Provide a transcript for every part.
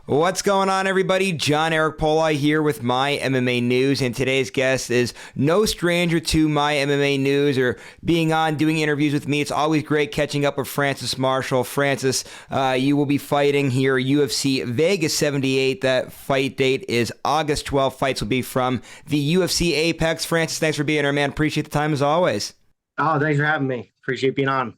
What's going on, everybody? John Eric Poli here with My MMA News, and today's guest is no stranger to My MMA News or being on, doing interviews with me. It's always great catching up with Francis Marshall. Francis, you will be fighting here UFC Vegas 78. That fight date is August 12th. Fights will be from the UFC Apex. Francis, thanks for being here, man. Appreciate the time as always. Oh, thanks for having me. Appreciate being on.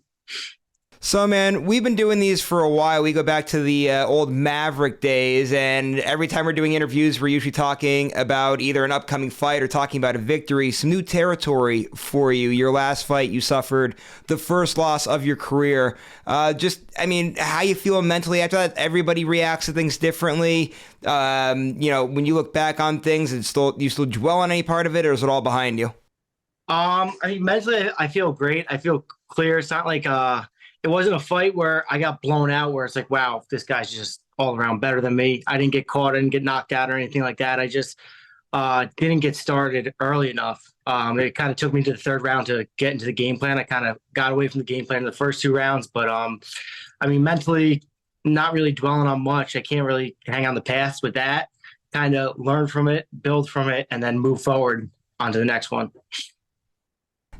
So, man, we've been doing these for a while. We go back to the old Maverick days, and every time we're doing interviews, we're usually talking about either an upcoming fight or talking about a victory, some new territory for you. Your last fight, you suffered the first loss of your career. How you feel mentally after that? Everybody reacts to things differently. When you look back on things, you still dwell on any part of it, or is it all behind you? Mentally, I feel great. I feel clear. It's not like it wasn't a fight where I got blown out where it's like, wow, this guy's just all around better than me. I didn't get caught. I didn't get knocked out or anything like that. I just didn't get started early enough. It kind of took me to the third round to get into the game plan. I kind of got away from the game plan in the first two rounds. But, mentally, not really dwelling on much. I can't really hang on the past with that. Kind of learn from it, build from it, and then move forward onto the next one.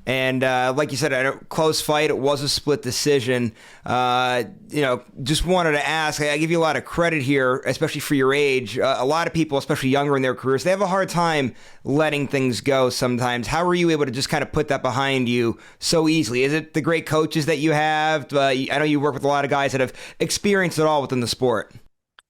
And like you said, a close fight. It was a split decision. Just wanted to ask, I give you a lot of credit here, especially for your age. A lot of people, especially younger in their careers, they have a hard time letting things go sometimes. How were you able to just kind of put that behind you so easily? Is it the great coaches that you have? I know you work with a lot of guys that have experienced it all within the sport.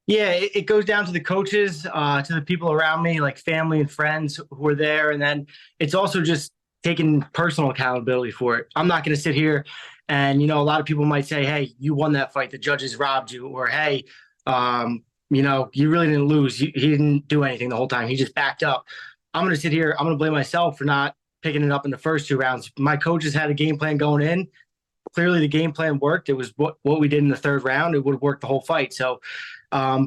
Yeah, it goes down to the coaches, to the people around me, like family and friends who are there. And then it's also just taking personal accountability for it. I'm not going to sit here and, a lot of people might say, hey, you won that fight. The judges robbed you. Or, hey, you really didn't lose. He didn't do anything the whole time. He just backed up. I'm going to sit here. I'm going to blame myself for not picking it up in the first two rounds. My coaches had a game plan going in. Clearly the game plan worked. It was what we did in the third round. It would have worked the whole fight. So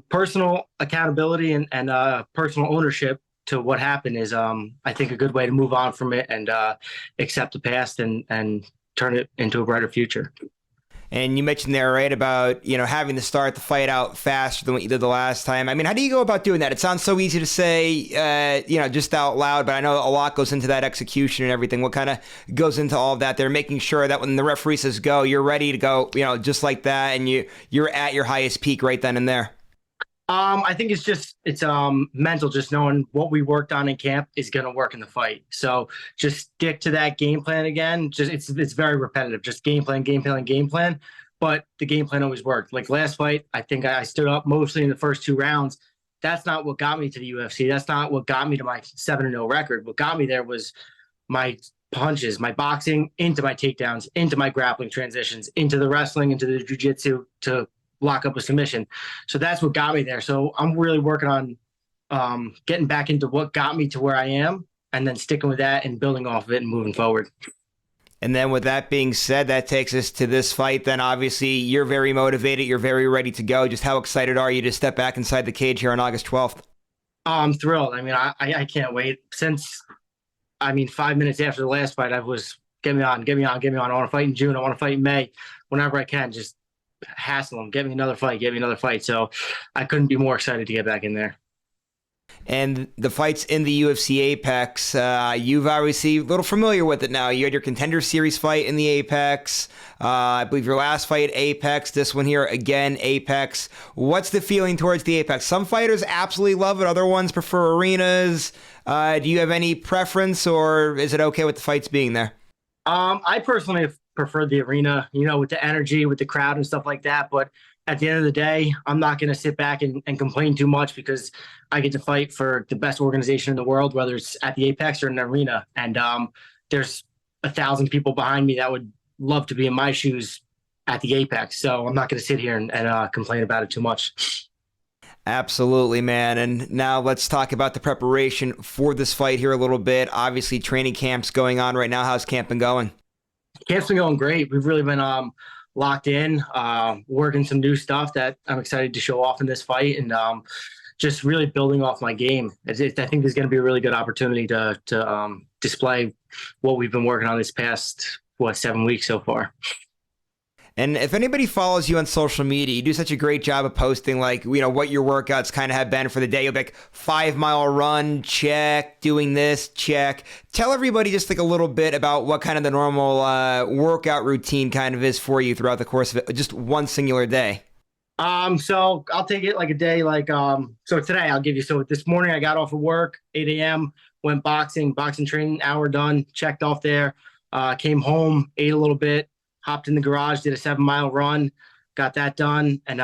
personal accountability and personal ownership to what happened is, I think, a good way to move on from it and accept the past and turn it into a brighter future. And you mentioned there, right, about, having to start the fight out faster than what you did the last time. How do you go about doing that? It sounds so easy to say, just out loud, but I know a lot goes into that execution and everything. What kind of goes into all of that? They're making sure that when the referee says go, you're ready to go, just like that, and you're at your highest peak right then and there. I think it's mental, just knowing what we worked on in camp is going to work in the fight. So just stick to that game plan again. It's very repetitive, just game plan. But the game plan always worked. Like last fight, I think I stood up mostly in the first two rounds. That's not what got me to the UFC. That's not what got me to my 7-0 record. What got me there was my punches, my boxing into my takedowns, into my grappling transitions, into the wrestling, into the jiu-jitsu to lock up a submission. So that's what got me there. So I'm really working on getting back into what got me to where I am and then sticking with that and building off of it and moving forward. And then with that being said, that takes us to this fight. Then obviously you're very motivated. You're very ready to go. Just how excited are you to step back inside the cage here on August 12th? I'm thrilled. I can't wait. Since 5 minutes after the last fight, I was get me on. I want to fight in June. I want to fight in May, whenever I can. Just hassle them, get me another fight. So I couldn't be more excited to get back in there. And the fights in the UFC Apex, you've obviously a little familiar with it now. You had your Contender Series fight in the Apex. I believe your last fight, Apex. This one here, again, Apex. What's the feeling towards the Apex? Some fighters absolutely love it. Other ones prefer arenas. Do you have any preference, or is it okay with the fights being there? I personally have preferred the arena, with the energy, with the crowd and stuff like that. But at the end of the day, I'm not going to sit back and complain too much because I get to fight for the best organization in the world, whether it's at the Apex or in an arena. And there's 1,000 people behind me that would love to be in my shoes at the Apex. So I'm not going to sit here and complain about it too much. Absolutely, man. And now let's talk about the preparation for this fight here a little bit. Obviously, training camp's going on right now. How's camp been going? Camp's been going great. We've really been locked in, working some new stuff that I'm excited to show off in this fight, and just really building off my game. I think there's going to be a really good opportunity to display what we've been working on this past 7 weeks so far. And if anybody follows you on social media, you do such a great job of posting, like, what your workouts kind of have been for the day. You'll be like, 5-mile run, check, doing this, check. Tell everybody just like a little bit about what kind of the normal workout routine kind of is for you throughout the course of it, just one singular day. So I'll take it like a day, so today I'll give you, so this morning I got off of work, 8 a.m., went boxing training, hour done, checked off there, came home, ate a little bit, hopped in the garage, did a 7-mile run, got that done, and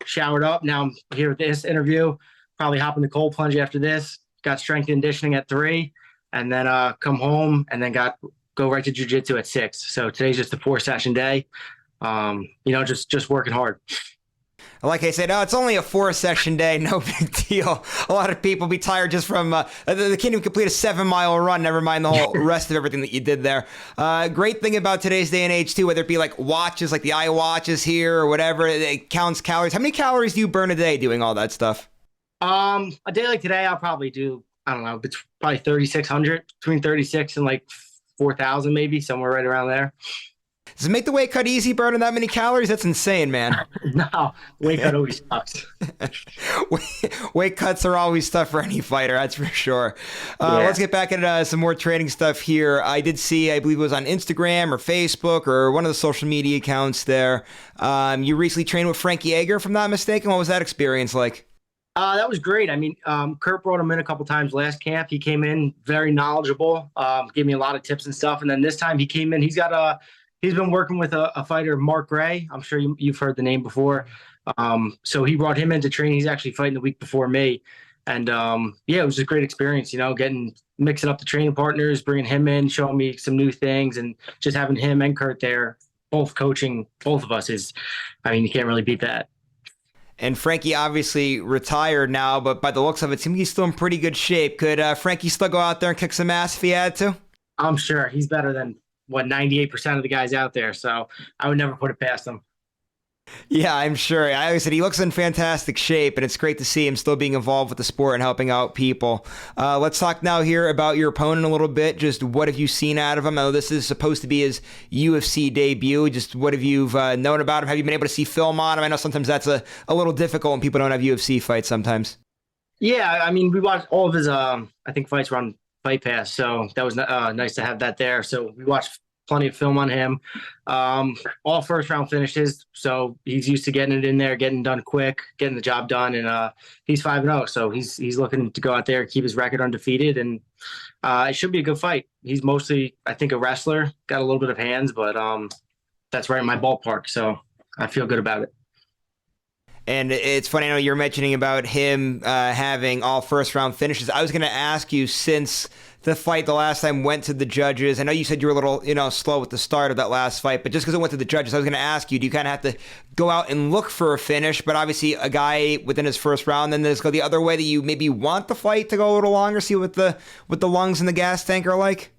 showered up. Now I'm here with this interview. Probably hop in the cold plunge after this. Got strength and conditioning at 3, and then come home, and then go right to jiu-jitsu at 6. So today's just a 4-session day. Just working hard. Like I said, it's only a 4-session day, no big deal. A lot of people be tired just from they can't even complete a 7-mile run, never mind the whole rest of everything that you did there. Great thing about today's day and age too, whether it be like watches, like the iWatches here or whatever, it counts calories. How many calories do you burn a day doing all that stuff? A day like today, I'll probably do, I don't know, it's probably 3,600, between 36 and like 4,000, maybe somewhere right around there. Does it make the weight cut easy burning that many calories? That's insane, man. No, weight cut always sucks. Weight cuts are always tough for any fighter, that's for sure. Let's get back into some more training stuff here. I did see, I believe it was on Instagram or Facebook or one of the social media accounts there. You recently trained with Frankie Edgar, if I'm not mistaken. What was that experience like? That was great. I mean, Kurt brought him in a couple times last camp. He came in very knowledgeable, gave me a lot of tips and stuff. And then this time he came in, he's been working with a fighter, Mark Gray. I'm sure you've heard the name before. So he brought him into training. He's actually fighting the week before me. And it was a great experience, mixing up the training partners, bringing him in, showing me some new things, and just having him and Kurt there, both coaching both of us you can't really beat that. And Frankie obviously retired now, but by the looks of it, seems he's still in pretty good shape. Could Frankie still go out there and kick some ass if he had to? I'm sure he's better than 98% of the guys out there. So I would never put it past him. Yeah, I'm sure. I said he looks in fantastic shape, and it's great to see him still being involved with the sport and helping out people. Let's talk now here about your opponent a little bit. Just what have you seen out of him? I know this is supposed to be his UFC debut. Just what have you known about him? Have you been able to see film on him? I know sometimes that's a little difficult when people don't have UFC fights sometimes. Yeah, I mean, we watched all of his, I think, fights were on Fight Pass, so that was nice to have that there. So we watched plenty of film on him. All first round finishes, so he's used to getting it in there, getting done quick, getting the job done, and he's 5-0, so he's looking to go out there, keep his record undefeated, and it should be a good fight. He's mostly, I think, a wrestler, got a little bit of hands, but that's right in my ballpark, so I feel good about it. And it's funny, I know you're mentioning about him having all first round finishes. I was going to ask you, since the fight the last time went to the judges, I know you said you were a little, slow at the start of that last fight, but just because it went to the judges, I was going to ask you, do you kind of have to go out and look for a finish, but obviously a guy within his first round, then there's go the other way that you maybe want the fight to go a little longer, see what the lungs and the gas tank are like?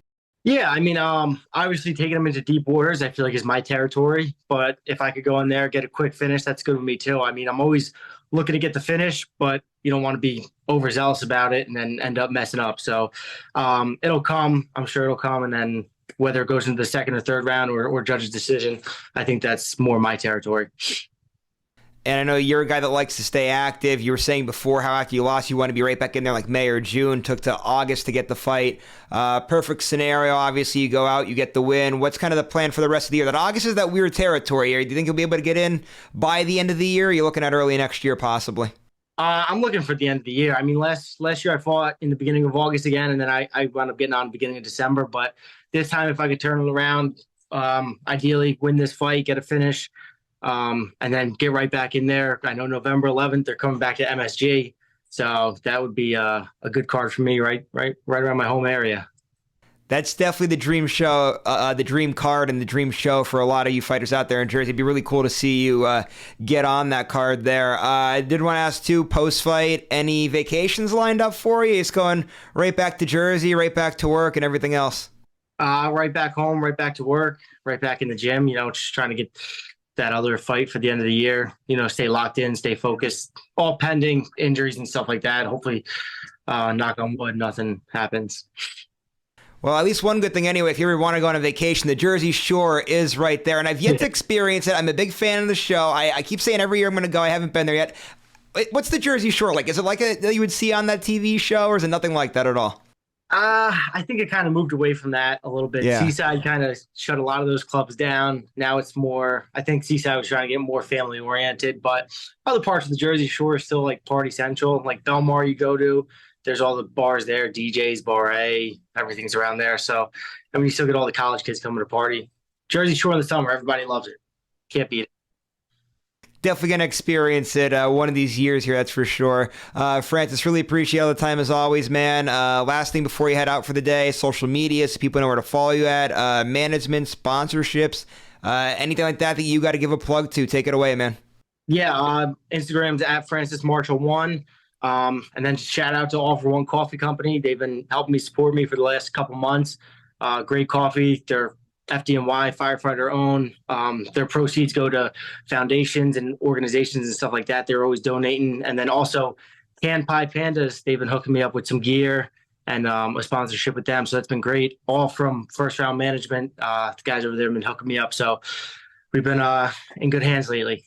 Yeah, I mean, obviously taking him into deep waters, I feel like is my territory. But if I could go in there, get a quick finish, that's good with me too. I mean, I'm always looking to get the finish, but you don't want to be overzealous about it and then end up messing up. So it'll come. I'm sure it'll come. And then whether it goes into the second or third round or judge's decision, I think that's more my territory. And I know you're a guy that likes to stay active. You were saying before how after you lost, you want to be right back in there like May or June. Took to August to get the fight. Perfect scenario. Obviously, you go out, you get the win. What's kind of the plan for the rest of the year? That August is that weird territory. Do you think you'll be able to get in by the end of the year? Or are you looking at early next year, possibly? I'm looking for the end of the year. I mean, last year I fought in the beginning of August again, and then I wound up getting on the beginning of December. But this time, if I could turn it around, ideally win this fight, get a finish, and then get right back in there. I know November 11th, they're coming back to MSG. So that would be a good card for me, right around my home area. That's definitely the dream show, the dream card and the dream show for a lot of you fighters out there in Jersey. It'd be really cool to see you get on that card there. I did want to ask too, post-fight, any vacations lined up for you? It's going right back to Jersey, right back to work and everything else? Right back home, right back to work, right back in the gym, just trying to get that other fight for the end of the year, stay locked in, stay focused, all pending injuries and stuff like that. Hopefully, knock on wood, nothing happens. Well, at least one good thing anyway, if you ever want to go on a vacation, the Jersey Shore is right there. And I've yet to experience it. I'm a big fan of the show. I keep saying every year I'm going to go. I haven't been there yet. What's the Jersey Shore like? Is it like that you would see on that TV show, or is it nothing like that at all? I think it kind of moved away from that a little bit. Yeah. Seaside kind of shut a lot of those clubs down. Now it's more, I think Seaside was trying to get more family oriented, but other parts of the Jersey Shore is still like party central. Like Belmar, you go to, there's all the bars there, DJs, Bar A, everything's around there. So, I mean, you still get all the college kids coming to party. Jersey Shore in the summer, everybody loves it. Can't beat it. Definitely going to experience it one of these years here, that's for sure. Francis, really appreciate all the time as always, man. Last thing before you head out for the day, social media, so people know where to follow you at, management, sponsorships, anything like that you got to give a plug to. Take it away, man. Yeah, Instagram's at Francis Marshall 1. And then shout out to All for One Coffee Company. They've been helping me support me for the last couple months. Great coffee. They're FDNY firefighter owned. Their proceeds go to foundations and organizations and stuff like that. They're always donating. And then also Can Pie Pandas, they've been hooking me up with some gear and a sponsorship with them. So that's been great. All from First Round Management. The guys over there have been hooking me up. So we've been in good hands lately.